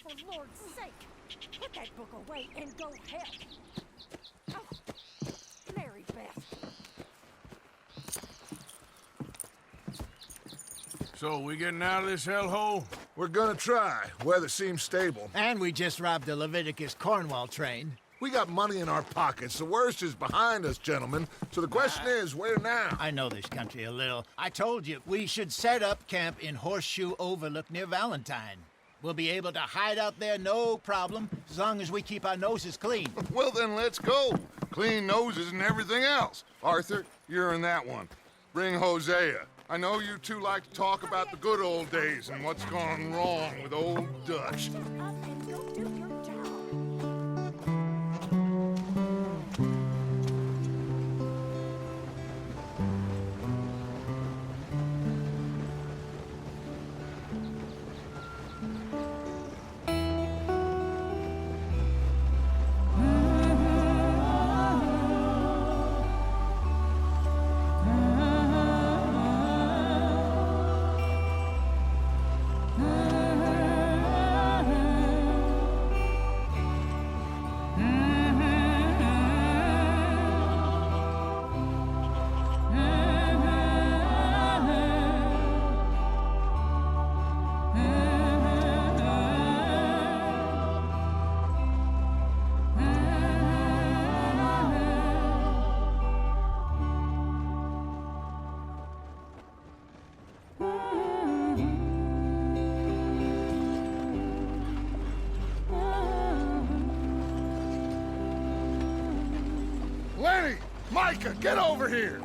For Lord's sake, put that book away and go help. Oh, Mary Beth. So, we getting out of this hellhole? We're gonna try. Weather seems stable. And we just robbed the Leviticus Cornwall train. We got money in our pockets. The worst is behind us, gentlemen. So the question is, where now? I know this country a little. I told you, we should set up camp in Horseshoe Overlook near Valentine. We'll be able to hide out there, no problem, as long as we keep our noses clean. Well, then let's go. Clean noses and everything else. Arthur, you're in that one. Bring Hosea. I know you two like to talk about the good old days and what's gone wrong with old Dutch. Shut up and go do your job. Lenny! Micah, get over here!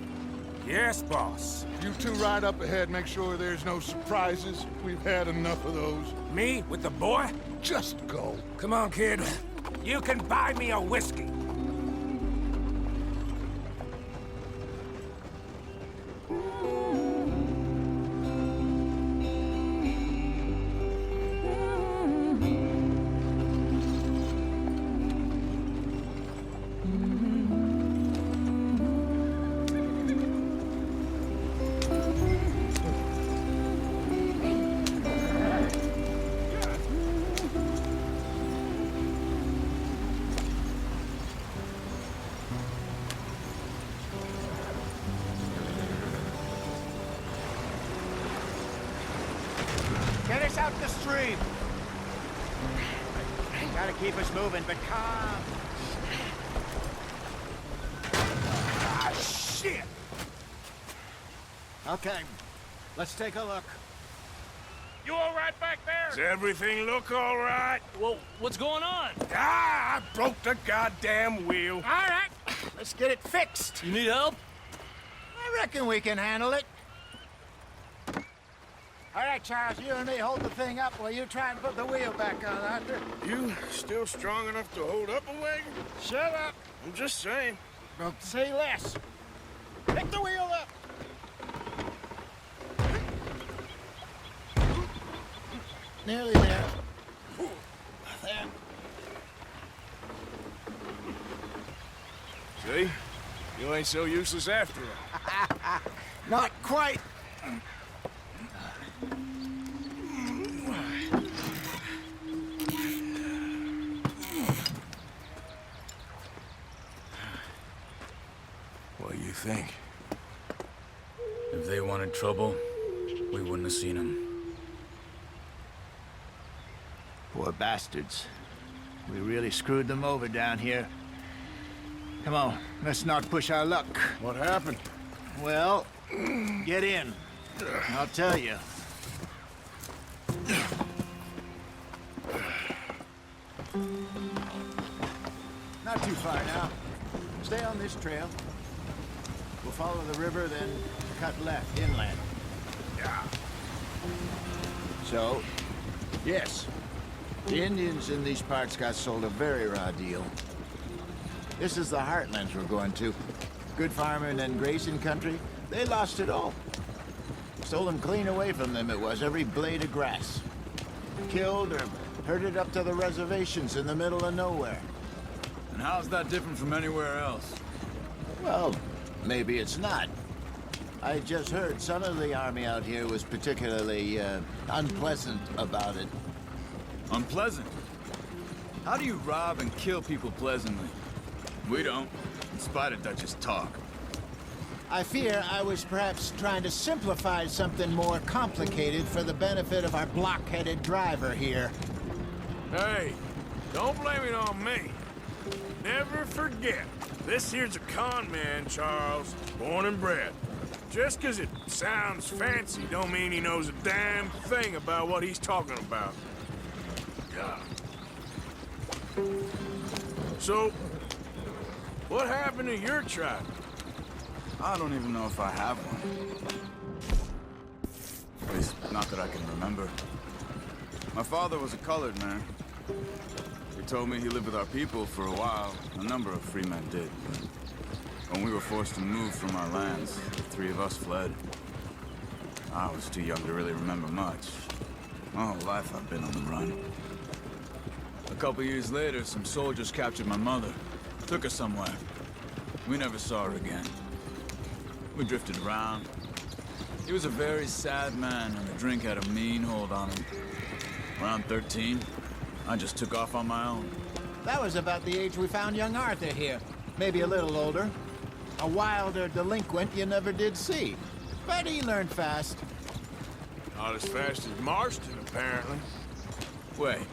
Yes, boss. You two ride up ahead, make sure there's no surprises. We've had enough of those. Me with the boy? Just go. Come on, kid. You can buy me a whiskey. Get us out the stream. Gotta keep us moving, but calm. Ah, shit! Okay, let's take a look. You all right back there? Does everything look all right? Well, what's going on? Ah, I broke the goddamn wheel. All right, let's get it fixed. You need help? I reckon we can handle it. All right, Charles, you and me hold the thing up while you try and put the wheel back on, Arthur. You still strong enough to hold up a wagon? Shut up. I'm just saying. Don't say less. Pick the wheel up. Nearly there. There. See? You ain't so useless after all. Not quite. What do you think? If they wanted trouble, we wouldn't have seen them. Poor bastards. We really screwed them over down here. Come on, let's not push our luck. What happened? Well, get in. I'll tell you. Not too far now. Stay on this trail. We'll follow the river, then cut left inland. Yeah. So, yes, the Indians in these parts got sold a very raw deal. This is the heartlands we're going to. Good farming and grazing country, they lost it all. Stole them clean away from them, it was, every blade of grass. Killed or herded up to the reservations in the middle of nowhere. And how's that different from anywhere else? Well, maybe it's not. I just heard some of the army out here was particularly, unpleasant about it. Unpleasant? How do you rob and kill people pleasantly? We don't, in spite of Dutch's talk. I fear I was perhaps trying to simplify something more complicated for the benefit of our block-headed driver here. Hey, don't blame it on me. Never forget, this here's a con man, Charles, born and bred. Just 'cause it sounds fancy don't mean he knows a damn thing about what he's talking about. God. So, what happened to your tribe? I don't even know if I have one. At least, not that I can remember. My father was a colored man. He told me he lived with our people for a while. A number of free men did. When we were forced to move from our lands, the three of us fled. I was too young to really remember much. My whole life I've been on the run. A couple years later, some soldiers captured my mother. Took her somewhere. We never saw her again. We drifted around. He was a very sad man, and the drink had a mean hold on him. Around 13, I just took off on my own. That was about the age we found young Arthur here. Maybe a little older. A wilder delinquent you never did see. But he learned fast. Not as fast as Marston, apparently. Wait,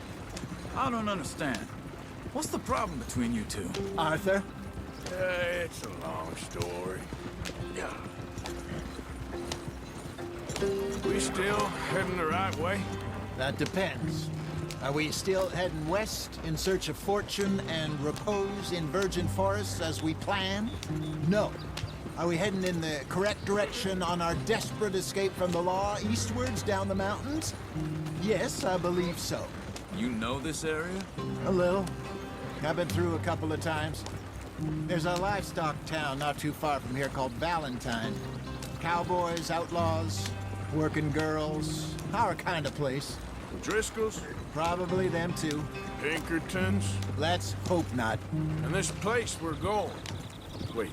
I don't understand. What's the problem between you two? Arthur? It's a long story. Yeah. We still heading the right way? That depends. Are we still heading west in search of fortune and repose in virgin forests as we planned? No. Are we heading in the correct direction on our desperate escape from the law eastwards down the mountains? Yes, I believe so. You know this area? A little. I've been through a couple of times. There's a livestock town not too far from here called Valentine. Cowboys, outlaws, working girls, our kind of place. Driscoll's? Probably them too. Pinkertons? Let's hope not. And this place we're going. Wait,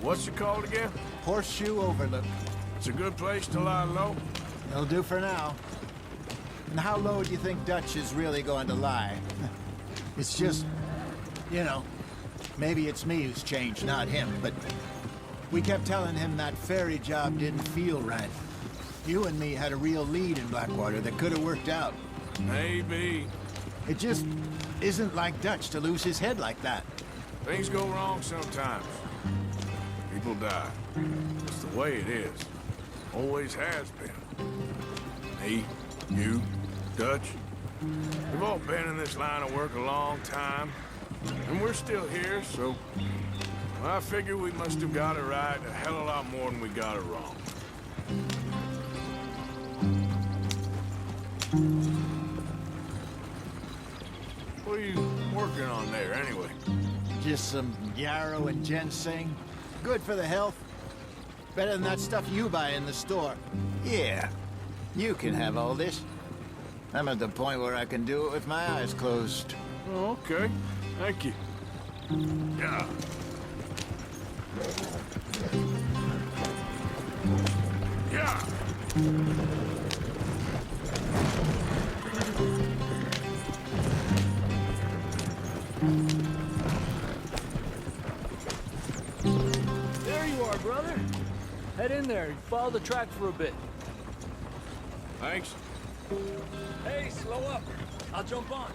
what's it called again? Horseshoe Overlook. It's a good place to lie low. It'll do for now. And how low do you think Dutch is really going to lie? It's just, you know, maybe it's me who's changed, not him, but we kept telling him that ferry job didn't feel right. You and me had a real lead in Blackwater that could have worked out. Maybe. It just isn't like Dutch to lose his head like that. Things go wrong sometimes. People die. It's the way it is. Always has been. Me, you, Dutch. We've all been in this line of work a long time. And we're still here, so... I figure we must have got it right a hell of a lot more than we got it wrong. What are you working on there, anyway? Just some yarrow and ginseng. Good for the health. Better than that stuff you buy in the store. Yeah, you can have all this. I'm at the point where I can do it with my eyes closed. Oh, okay. Thank you. Yeah. Yeah. There you are, brother. Head in there and follow the track for a bit. Thanks. Hey, slow up. I'll jump on.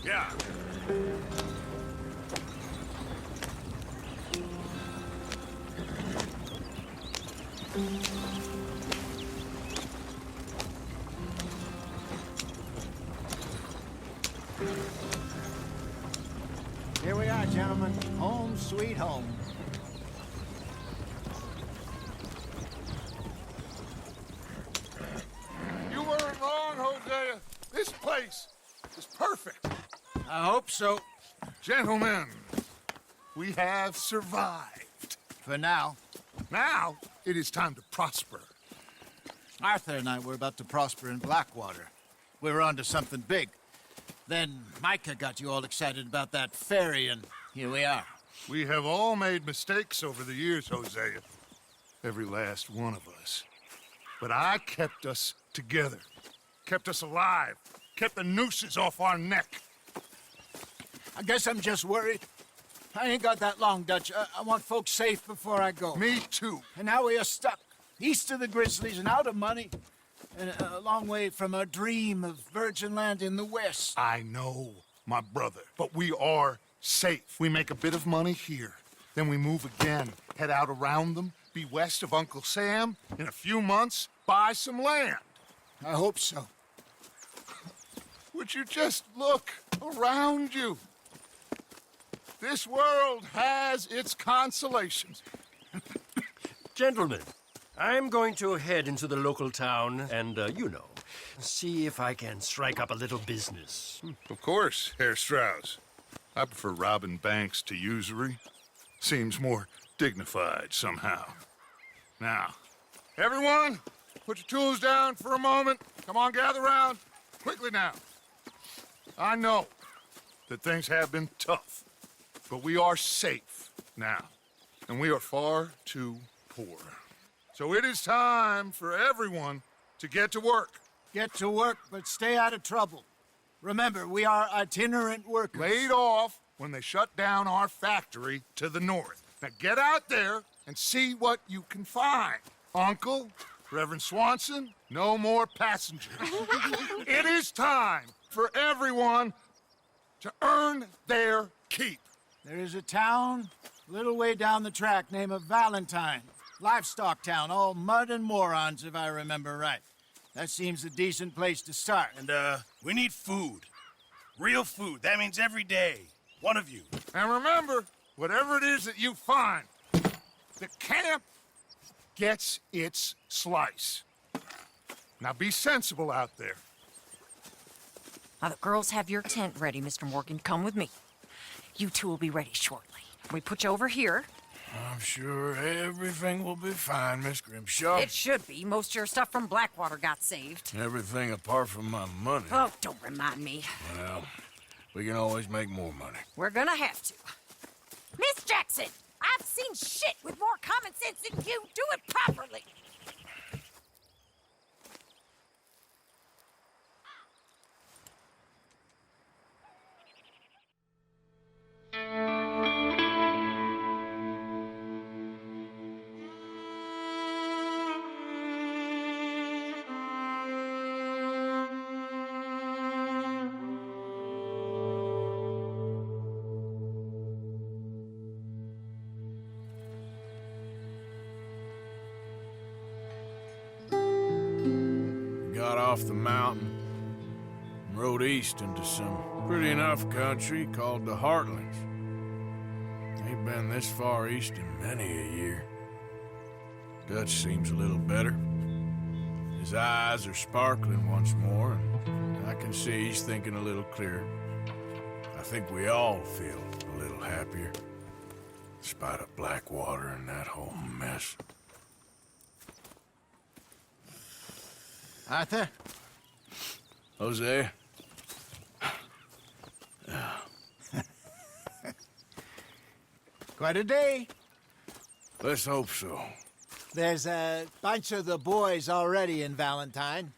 Yeah. Here we are, gentlemen. Home sweet home. You weren't wrong, Hosea. This place is perfect. I hope so. Gentlemen, we have survived. For now. Now, it is time to prosper. Arthur and I were about to prosper in Blackwater. We were onto something big. Then Micah got you all excited about that ferry, and here we are. We have all made mistakes over the years, Hosea. Every last one of us. But I kept us together. Kept us alive. Kept the nooses off our neck. I guess I'm just worried. I ain't got that long, Dutch. I want folks safe before I go. Me too. And now we are stuck, east of the Grizzlies and out of money, and a long way from our dream of virgin land in the west. I know, my brother. But we are safe. We make a bit of money here. Then we move again, head out around them, be west of Uncle Sam. In a few months, buy some land. I hope so. Would you just look around you? This world has its consolations. Gentlemen, I'm going to head into the local town and, see if I can strike up a little business. Of course, Herr Strauss. I prefer robbing banks to usury. Seems more dignified somehow. Now, everyone, put your tools down for a moment. Come on, gather round. Quickly now. I know that things have been tough, but we are safe now, and we are far too poor. So it is time for everyone to get to work. Get to work, but stay out of trouble. Remember, we are itinerant workers. Laid off when they shut down our factory to the north. Now get out there and see what you can find. Uncle, Reverend Swanson, no more passengers. It is time for everyone to earn their keep. There is a town a little way down the track named Valentine. Livestock town, all mud and morons, if I remember right. That seems a decent place to start. And, we need food. Real food. That means every day. One of you. And remember, whatever it is that you find, the camp gets its slice. Now be sensible out there. Now, the girls have your tent ready, Mr. Morgan. Come with me. You two will be ready shortly. We put you over here. I'm sure everything will be fine, Miss Grimshaw. It should be. Most of your stuff from Blackwater got saved. Everything apart from my money. Oh, don't remind me. Well, we can always make more money. We're gonna have to. Miss Jackson, I've seen shit with more common sense than you. Do it properly. Got off the mountain and rode east into some pretty enough country called the Heartlands. Ain't been this far east in many a year. Dutch seems a little better. His eyes are sparkling once more, and I can see he's thinking a little clearer. I think we all feel a little happier, in spite of Blackwater and that whole mess. Arthur? Jose? Quite a day. Let's hope so. There's a bunch of the boys already in Valentine.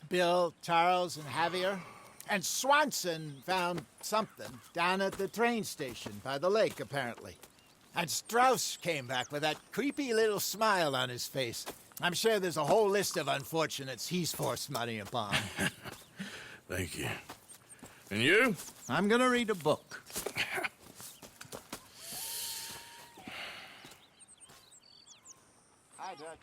Bill, Charles, and Javier. And Swanson found something down at the train station by the lake, apparently. And Strauss came back with that creepy little smile on his face. I'm sure there's a whole list of unfortunates he's forced money upon. Thank you. And you? I'm gonna read a book. Hi, Dutch.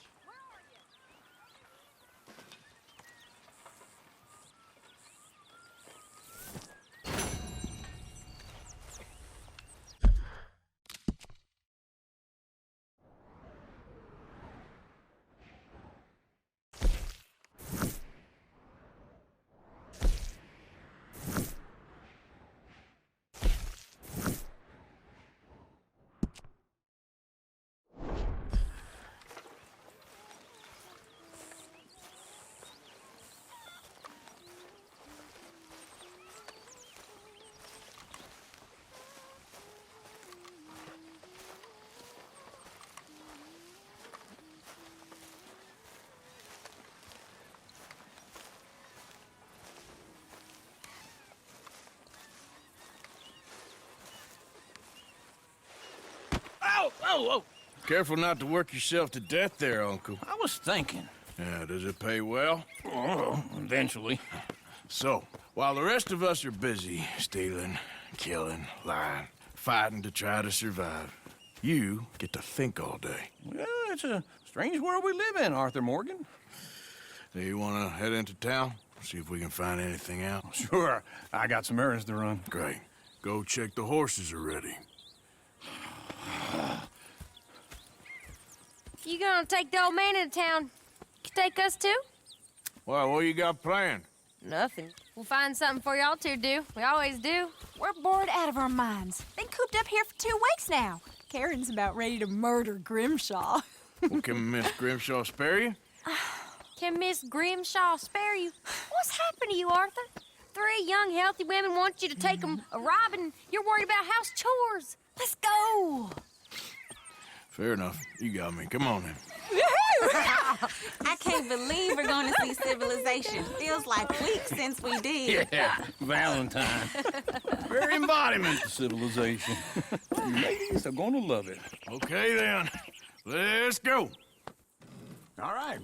Whoa! Careful not to work yourself to death there, Uncle. I was thinking. Yeah, does it pay well? Oh, eventually. So, while the rest of us are busy stealing, killing, lying, fighting to try to survive, you get to think all day. Well, it's a strange world we live in, Arthur Morgan. Do you want to head into town? See if we can find anything out? Sure. I got some errands to run. Great. Go check the horses are ready. You gonna take the old man into town? You take us too? Well, what you got planned? Nothing. We'll find something for y'all to do. We always do. We're bored out of our minds. Been cooped up here for 2 weeks now. Karen's about ready to murder Grimshaw. Well, can Miss Grimshaw spare you? Can Miss Grimshaw spare you? What's happened to you, Arthur? 3 young, healthy women want you to take them a robbing. You're worried about house chores. Let's go. Fair enough. You got me. Come on then. I can't believe we're going to see civilization. Feels like weeks since we did. Yeah, Valentine. Very embodiment of civilization. You ladies are gonna love it. Okay then. Let's go. All right.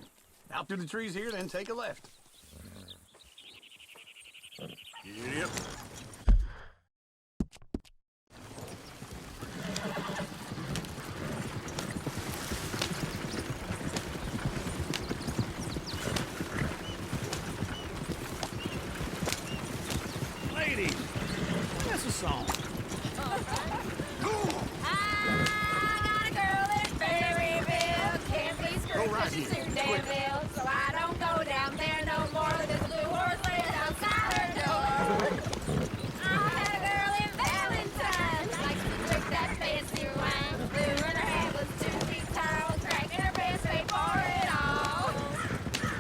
Out through the trees here, then take a left. Yep. Ladies, that's a song. So I don't go down there no more. There's a blue horse laying outside her door. I had a girl in Valentine. Likes to drink that fancy wine. Blue and her head was 2 feet tall. Cracking her breast, paid for it all.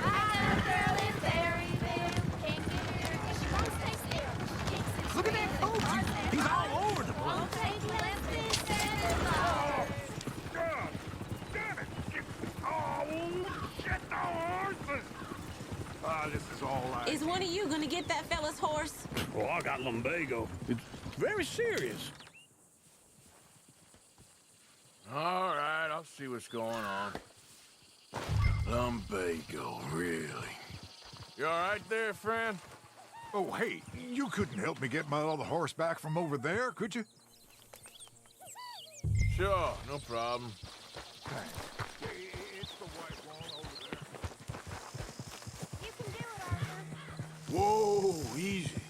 I got a girl in Berryville. Can't get her 'cause she won't stay still. She kicks and Look at that screams. coach. He's all over the place. Won't take less than 7 hours. God damn it! Oh, shit, the horses! Ah, this is all I... Is one of you going to get that fella's horse? Oh, I got lumbago. It's very serious. All right, I'll see what's going on. Lumbago, really? You all right there, friend? Oh, hey, you couldn't help me get my other horse back from over there, could you? Sure, no problem. It's the white one over there. You can do it, Arthur. Whoa, easy.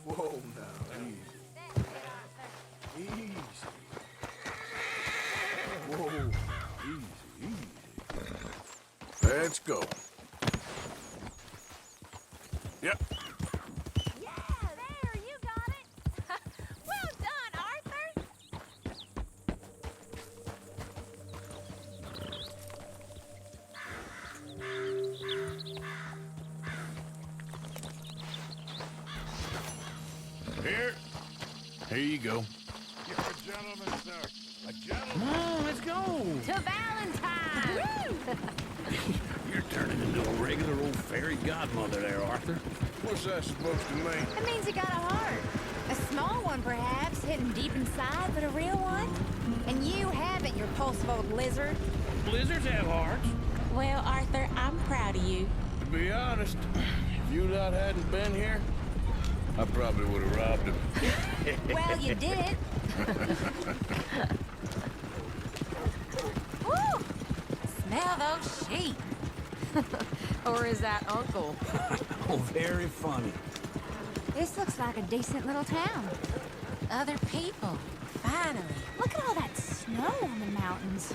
Whoa, now, easy. Easy. Whoa, easy, easy. Let's go. Yep. Yeah, there, you got it. Well done, Arthur. Here you go. You're a gentleman, sir. A gentleman. Come on, let's go. To Valentine. You're turning into a regular old fairy godmother there, Arthur. What's that supposed to mean? That means you got a heart. A small one, perhaps, hidden deep inside, but a real one. And you haven't, you repulsive old lizard. Blizzards have hearts. Well, Arthur, I'm proud of you. To be honest, if you lot hadn't been here, I probably would have robbed him. Well, you did it. Woo! Smell those sheep. Or is that Uncle? Oh, very funny. This looks like a decent little town. Other people. Finally. Look at all that snow on the mountains.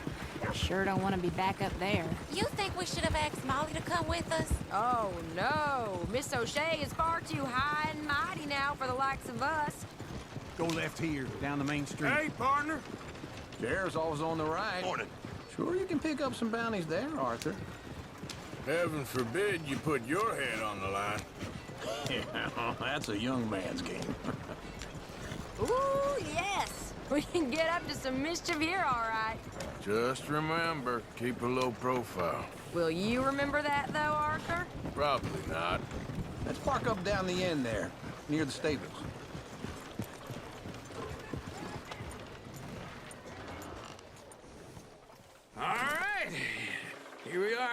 Sure don't want to be back up there. You think we should have asked Molly to come with us? Oh, no. Miss O'Shea is far too high and mighty now for the likes of us. Go left here, down the main street. Hey, partner. Sheriff's always on the right. Morning. Sure you can pick up some bounties there, Arthur. Heaven forbid you put your head on the line. Yeah, that's a young man's game. Ooh, yes. We can get up to some mischief here, all right. Just remember, keep a low profile. Will you remember that, though, Arthur? Probably not. Let's park up down the end there, near the stables.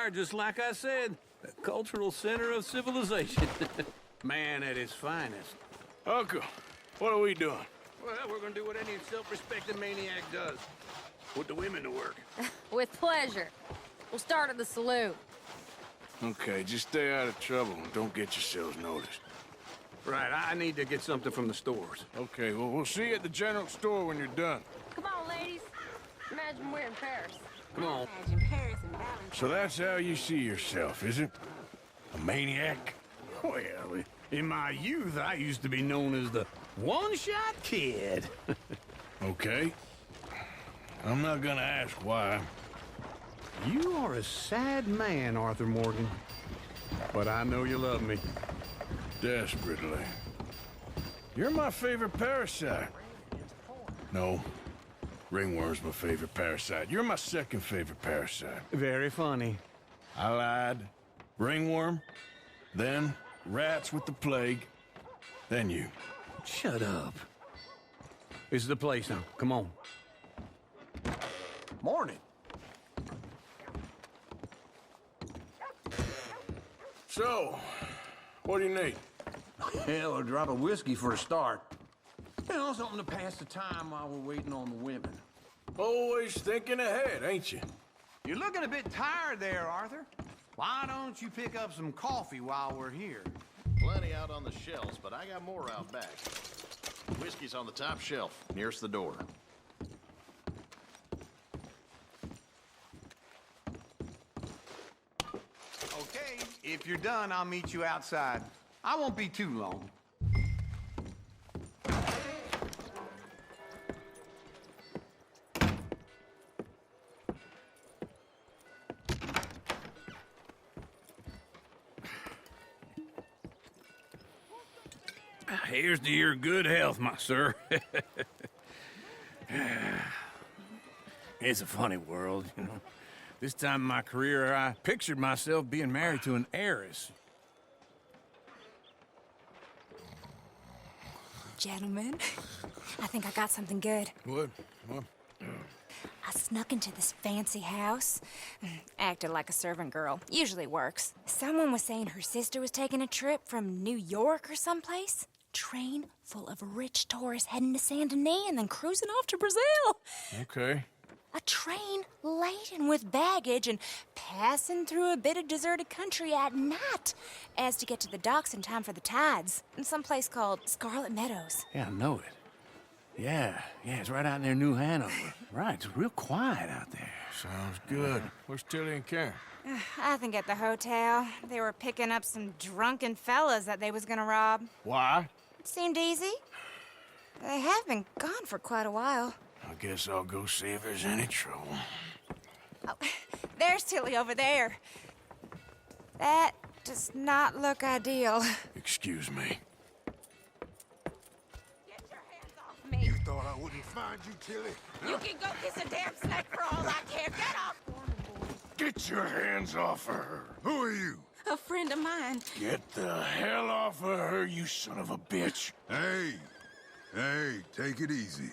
are, just like I said. The cultural center of civilization. Man at his finest. Uncle, what are we doing? Well, we're gonna do what any self-respecting maniac does. Put the women to work. With pleasure. We'll start at the saloon. Okay, just stay out of trouble and don't get yourselves noticed. Right, I need to get something from the stores. Okay, well, we'll see you at the general store when you're done. Come on, ladies. Imagine we're in Paris. Come on. Imagine Paris and Valentine. So that's how you see yourself, is it? A maniac? Well, in my youth, I used to be known as the one-shot kid. Okay. I'm not gonna ask why. You are a sad man, Arthur Morgan. But I know you love me. Desperately. You're my favorite parasite. No. Ringworm's my favorite parasite. You're my second favorite parasite. Very funny. I lied. Ringworm. Then rats with the plague. Then you. Shut up. This is the place now. Come on. Morning. So, what do you need? Hell, a drop of whiskey for a start. You know, something to pass the time while we're waiting on the women. Always thinking ahead, ain't you? You're looking a bit tired there, Arthur. Why don't you pick up some coffee while we're here? Plenty out on the shelves, but I got more out back. Whiskey's on the top shelf, nearest the door. Okay, if you're done, I'll meet you outside. I won't be too long. Here's to your good health, my sir. It's a funny world, you know. This time in my career, I pictured myself being married to an heiress. Gentlemen, I think I got something good. What? I snuck into this fancy house. Acted like a servant girl. Usually works. Someone was saying her sister was taking a trip from New York or someplace. Train full of rich tourists heading to Saint Denis and then cruising off to Brazil. Okay. A train laden with baggage and passing through a bit of deserted country at night as to get to the docks in time for the tides in some place called Scarlet Meadows. Yeah, I know it. Yeah, it's right out near New Hanover. Right, it's real quiet out there. Sounds good. Where's Tilly and Karen? I think at the hotel. They were picking up some drunken fellas that they was gonna rob. Why? It seemed easy. They have been gone for quite a while. I guess I'll go see if there's any trouble. Oh, there's Tilly over there. That does not look ideal. Excuse me. Get your hands off me. You thought I wouldn't find you, Tilly? You can go kiss a damn snake for all I care. Get off! Get your hands off of her. Who are you? A friend of mine. Get the hell off of her, you son of a bitch. Hey, take it easy.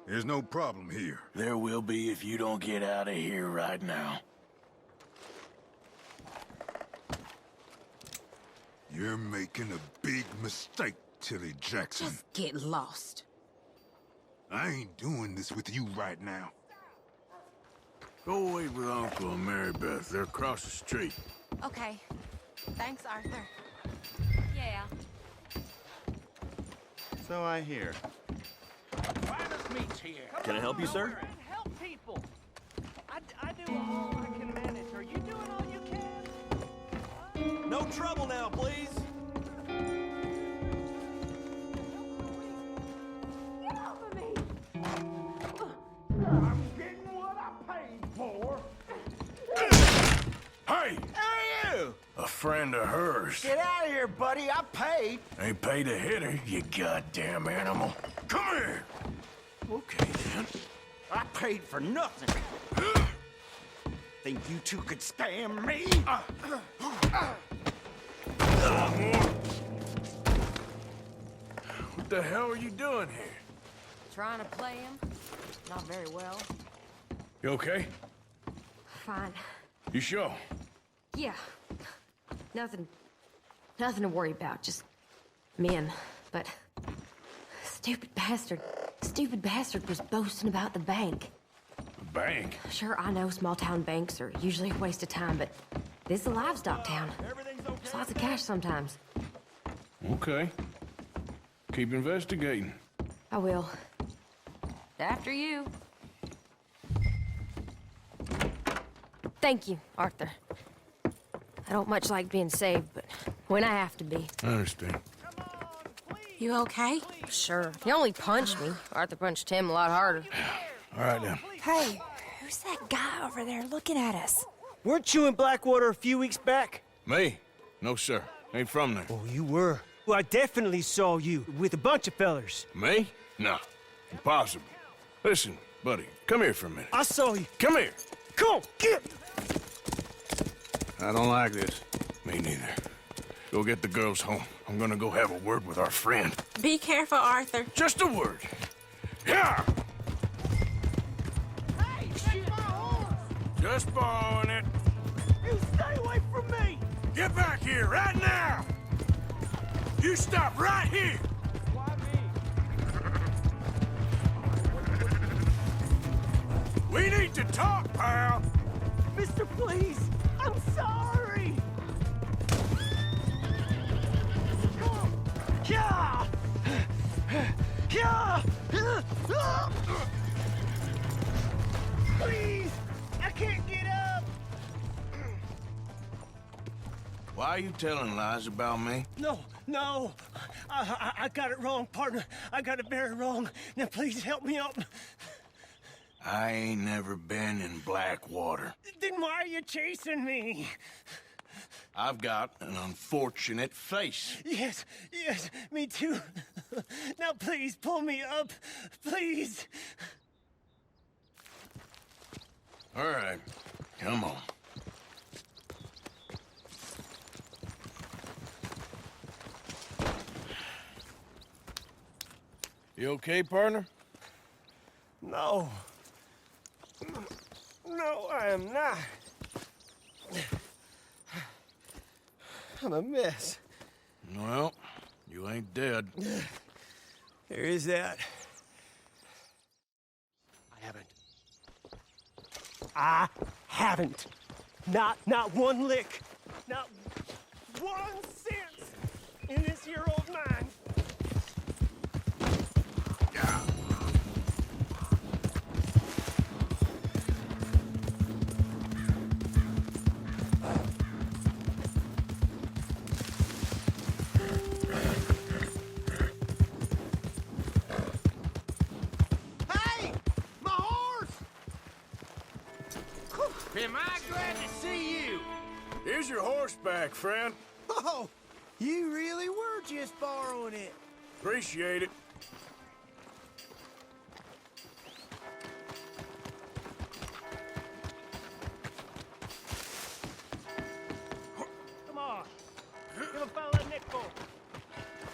There's no problem here. There will be if you don't get out of here right now. You're making a big mistake, Tilly Jackson. Just get lost. I ain't doing this with you right now. Go away with Uncle and Mary Beth. They're across the street. Okay. Thanks, Arthur. Yeah. So I hear. Can I help you, sir? Help people. I do all I can manage. Are you doing all you can? No trouble now, please. Get off of me! I'm getting what I paid for. Hey! Who are you? A friend of hers. Get out of here, buddy. I paid. Ain't paid to hit her, you goddamn animal. Come here! Okay, then. I paid for nothing. Think you two could scam me? What the hell are you doing here? Trying to play him. Not very well. You okay? Fine. You sure? Yeah. Nothing to worry about, just men. But stupid bastard was boasting about the bank. The bank? Sure, I know small town banks are usually a waste of time, but this is a livestock town. There's lots of cash sometimes. Okay. Keep investigating. I will. After you. Thank you, Arthur. I don't much like being saved, but when I have to be. I understand. You okay? Sure. He only punched me. Arthur punched him a lot harder. All right, then. Hey, who's that guy over there looking at us? Weren't you in Blackwater a few weeks back? Me? No, sir. Ain't from there. Oh, you were. Well, I definitely saw you with a bunch of fellers. Me? No. Impossible. Listen, buddy, come here for a minute. I saw you. Come here. Come on, get! I don't like this. Me neither. Go get the girls home. I'm gonna go have a word with our friend. Be careful, Arthur. Just a word. Yeah! Hey, shit! My horse! Just borrowing it. You stay away from me! Get back here right now! You stop right here! Why me? We need to talk, pal! Mister, please! I'm sorry! Yeah! Yeah! Please! I can't get up! Why are you telling lies about me? No! I got it wrong, partner. I got it very wrong. Now please help me up. I ain't never been in Blackwater. Then why are you chasing me? I've got an unfortunate face. Yes, me too. Now please pull me up, please. All right, come on. You okay, partner? No, I am not. I'm a mess. Well, you ain't dead. There is that. I haven't. Not one lick. Not 1 cent in this here old mine. Am I glad to see you? Here's your horseback, friend. Oh, you really were just borrowing it. Appreciate it. Come on. Give a fella a nickel.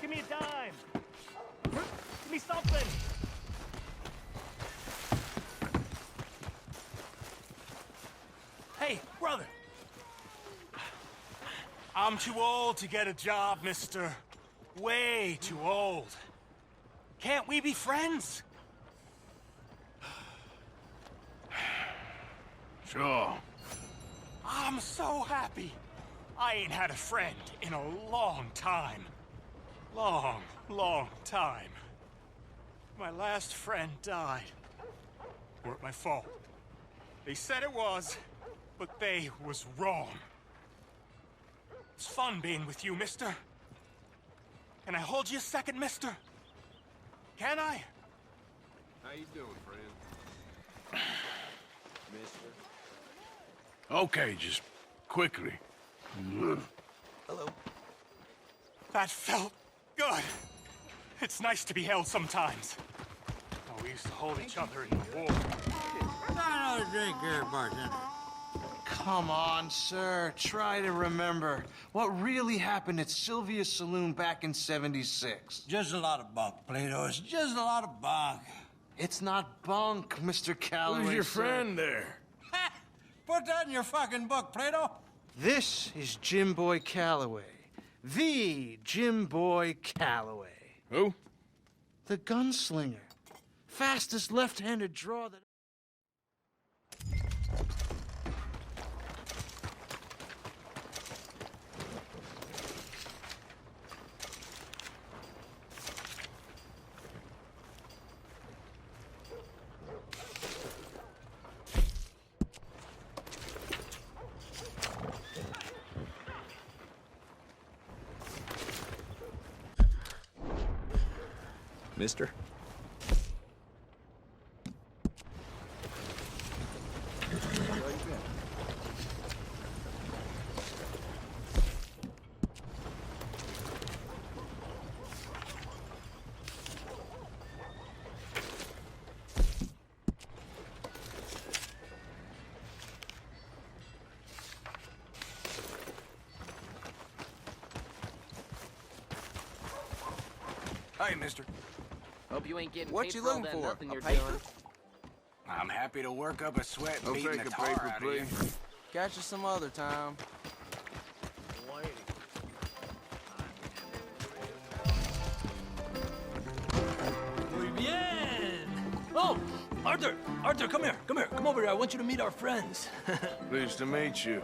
Give me a dime. Give me something. Hey, brother. I'm too old to get a job, mister. Way too old. Can't we be friends? Sure. I'm so happy. I ain't had a friend in a long time. Long time. My last friend died. Weren't my fault. They said it was, but they was wrong. It's fun being with you, mister. Can I hold you a second, mister? Can I? How you doing, friend? Mister? Okay, just quickly. Hello. That felt good. It's nice to be held sometimes. Oh, we used to hold each other in the war. Another drink here, bartender. Come on, sir. Try to remember what really happened at Sylvia's Saloon back in '76. Just a lot of bunk, Plato. It's just a lot of bunk. It's not bunk, Mr. Calloway. Who's your sir. friend there? Put that in your fucking book, Plato. This is Jim Boy Calloway. The Jim Boy Calloway. Who? The gunslinger. Fastest left-handed draw that... Mister? Hey, mister. Hope you ain't getting What paid you for all looking that for? nothing A you're paper? doing. I'm happy to work up a sweat I'll beating take the a tar paper, out of you. please. Catch you some other time. Muy bien. Oh, Arthur, come here. Come over here. I want you to meet our friends. Pleased to meet you.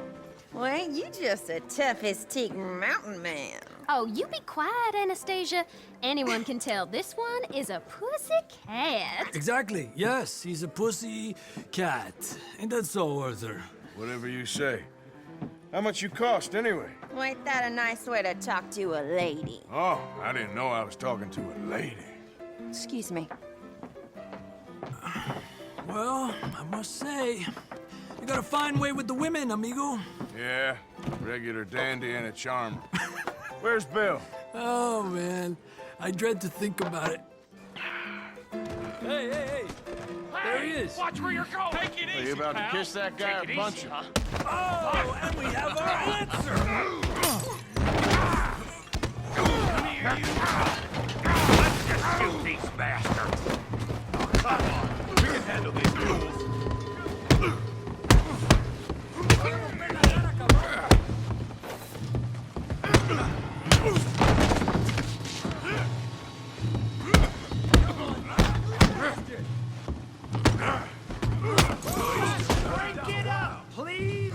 Well, ain't you just a tough-as-teak mountain man? Oh, you be quiet, Anastasia. Anyone can tell this one is a pussy cat. Exactly. Yes, he's a pussy cat. Ain't that so, Arthur? Whatever you say. How much you cost, anyway? Well, ain't that a nice way to talk to a lady? Oh, I didn't know I was talking to a lady. Excuse me. Well, I must say, you got a fine way with the women, amigo. Yeah, regular dandy and a charmer. Where's Bill? Oh, man. I dread to think about it. Hey! There he is. Watch where you're going. Take it Are you about to kiss that guy or punch him? Oh, and we have our answer. Let's just shoot these bastards. Come on. We can handle these duels. Break it up, please.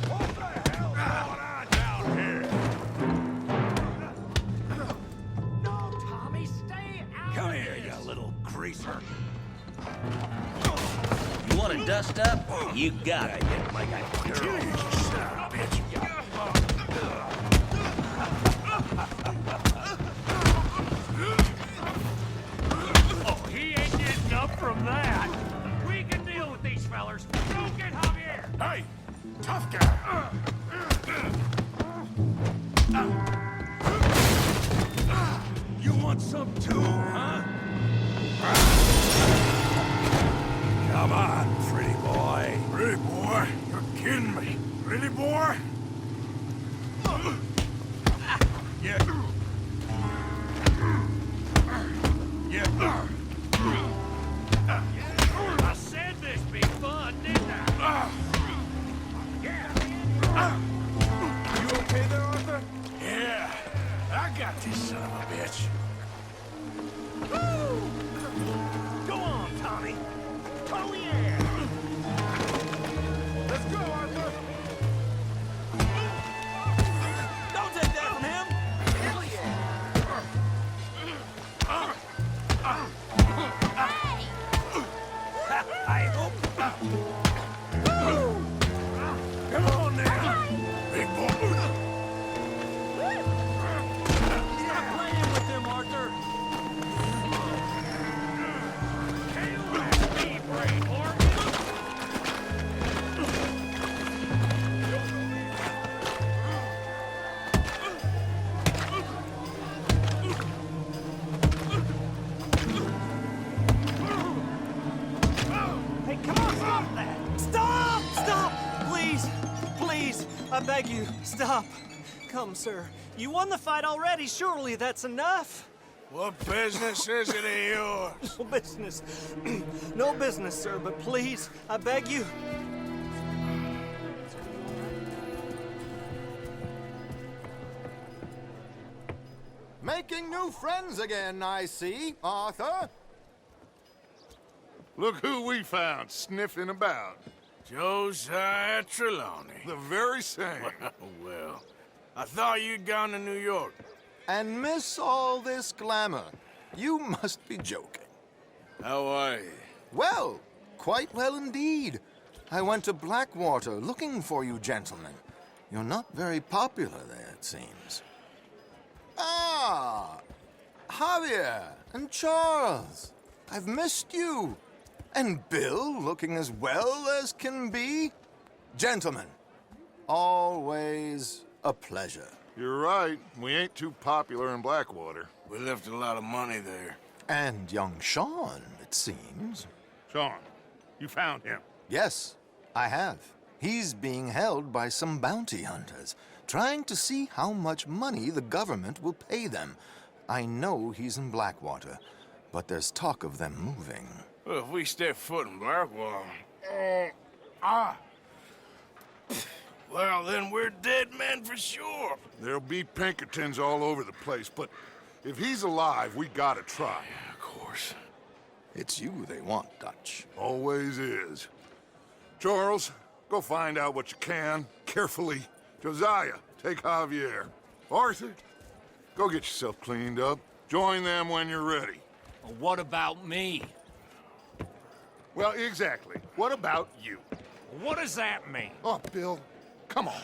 What the hell's going on down here? No, Tommy, stay out. Come here, you little greaser. You want to dust up? You got it. Like I Oh, he ain't getting up from that. We can deal with these fellers. Don't get Javier. Hey, tough guy. You want some too, huh? Come on, pretty boy. Pretty boy? You're kidding me. Pretty boy? Yeah. Yeah. I said this be fun, didn't I? Yeah. You okay there, Arthur? Yeah. I got this son of a bitch. Go on, Tommy. Oh, yeah. Let's go, Arthur. Don't take that from him. Hell yeah. I hope. Come on now. Big boy. Stop playing with him, Arthur. Be brave, Morgan. Hey, come on, stop that! Stop! Stop! Please! Please! I beg you, stop. Come, sir. You won the fight already. Surely that's enough. What business is it of yours? No business. No business, sir, but please, I beg you. Making new friends again, I see, Arthur. Look who we found sniffing about. Josiah Trelawney. The very same. Well, I thought you'd gone to New York. And miss all this glamour. You must be joking. How are you? Well, quite well indeed. I went to Blackwater looking for you gentlemen. You're not very popular there, it seems. Ah, Javier and Charles. I've missed you. And Bill looking as well as can be. Gentlemen, always a pleasure. You're right. We ain't too popular in Blackwater. We left a lot of money there. And young Sean, it seems. Sean, you found him? Yes, I have. He's being held by some bounty hunters, trying to see how much money the government will pay them. I know he's in Blackwater, but there's talk of them moving. Well, if we step foot in Blackwater... Well, then we're dead men for sure. There'll be Pinkertons all over the place, but if he's alive, we gotta try. Yeah, of course. It's you they want, Dutch. Always is. Charles, go find out what you can, carefully. Josiah, take Javier. Arthur, go get yourself cleaned up. Join them when you're ready. Well, what about me? Well, exactly. What about you? What does that mean? Oh, Bill, come on.